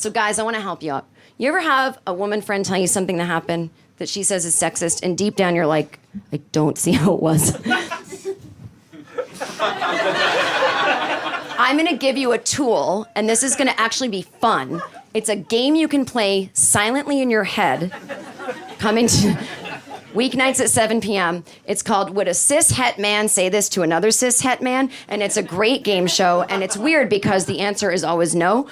So guys, I want to help you out. You ever have a woman friend tell you something that happened that she says is sexist, and deep down you're like, I don't see how it was. I'm going to give you a tool, and this is going to actually be fun. It's a game you can play silently in your head. Coming to weeknights at 7 p.m. It's called Would a Cis-Het Man Say This to Another Cis-Het Man? And it's a great game show, and it's weird because the answer is always no.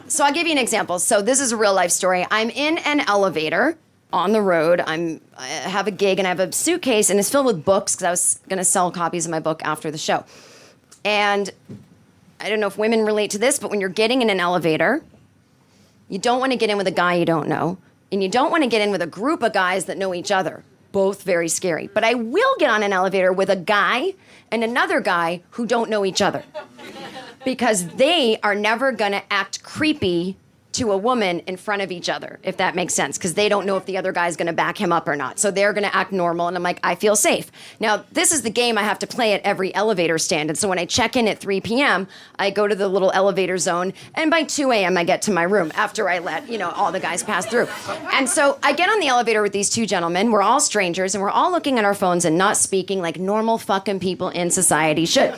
So I'll give you an example. So this is a real life story. I'm in an elevator on the road. I have a gig and I have a suitcase and it's filled with books because I was going to sell copies of my book after the show. And I don't know if women relate to this, but when you're getting in an elevator, you don't want to get in with a guy you don't know. And you don't want to get in with a group of guys that know each other. Both very scary. But I will get on an elevator with a guy and another guy who don't know each other. Because they are never going to act creepy to a woman in front of each other, if that makes sense, because they don't know if the other guy's going to back him up or not. So they're going to act normal, and I'm like, I feel safe. Now, this is the game I have to play at every elevator stand, and so when I check in at 3 p.m., I go to the little elevator zone, and by 2 a.m., I get to my room after I let, all the guys pass through. And so I get on the elevator with these two gentlemen. We're all strangers, and we're all looking at our phones and not speaking like normal fucking people in society should.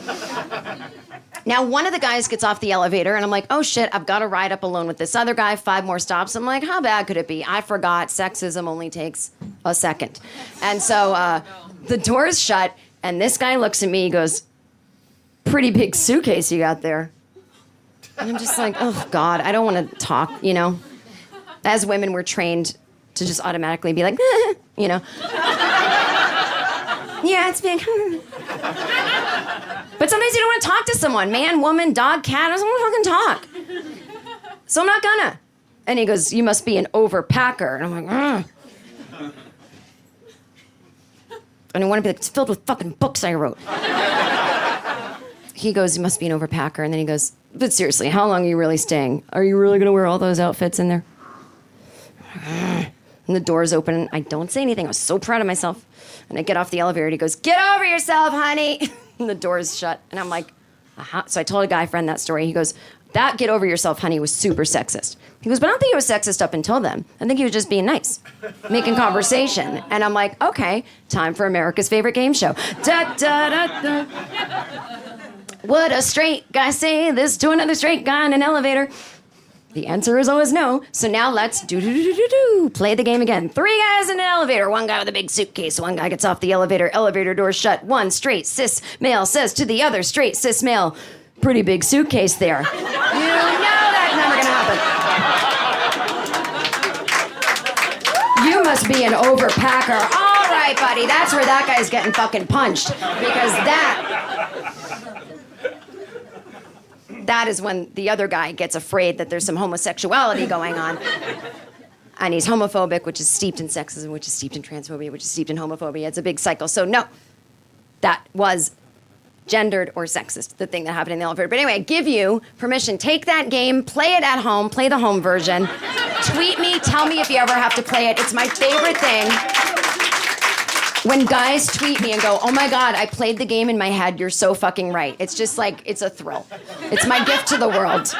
Now, one of the guys gets off the elevator, and I'm like, oh, shit, I've got to ride up alone with this other guy, 5 more stops. I'm like, how bad could it be? I forgot sexism only takes a second. And so the door's shut, and this guy looks at me, he goes, pretty big suitcase you got there. And I'm just like, oh, God, I don't want to talk, As women, we're trained to just automatically be like, Yeah, it's big. But sometimes you don't want to talk to someone. Man, woman, dog, cat, I don't want to fucking talk. So I'm not gonna. And he goes, you must be an overpacker. And I'm like, And I want to be like, it's filled with fucking books I wrote. He goes, you must be an overpacker. And then he goes, but seriously, how long are you really staying? Are you really going to wear all those outfits in there? And the door's open, and I don't say anything. I was so proud of myself. And I get off the elevator, and he goes, get over yourself, honey. And the door's shut. And I'm like, uh-huh. So I told a guy friend that story. He goes, that get over yourself, honey, was super sexist. He goes, but I don't think it was sexist up until then. I think he was just being nice, making conversation. And I'm like, okay, time for America's favorite game show. Da, da, da, da. Would a straight guy say this to another straight guy in an elevator? The answer is always no. So now let's play the game again. 3 guys in an elevator. One guy with a big suitcase. One guy gets off the elevator. Elevator door shut. One straight cis male says to the other straight cis male, pretty big suitcase there. You know that's never gonna happen. You must be an overpacker. All right, buddy. That's where that guy's getting fucking punched. Because that is when the other guy gets afraid that there's some homosexuality going on. And he's homophobic, which is steeped in sexism, which is steeped in transphobia, which is steeped in homophobia. It's a big cycle. So no, that was gendered or sexist, the thing that happened in the elevator. But anyway, I give you permission. Take that game, play it at home, play the home version. Tweet me, tell me if you ever have to play it. It's my favorite thing. When guys tweet me and go, oh my God, I played the game in my head, you're so fucking right. It's just like, it's a thrill. It's my gift to the world.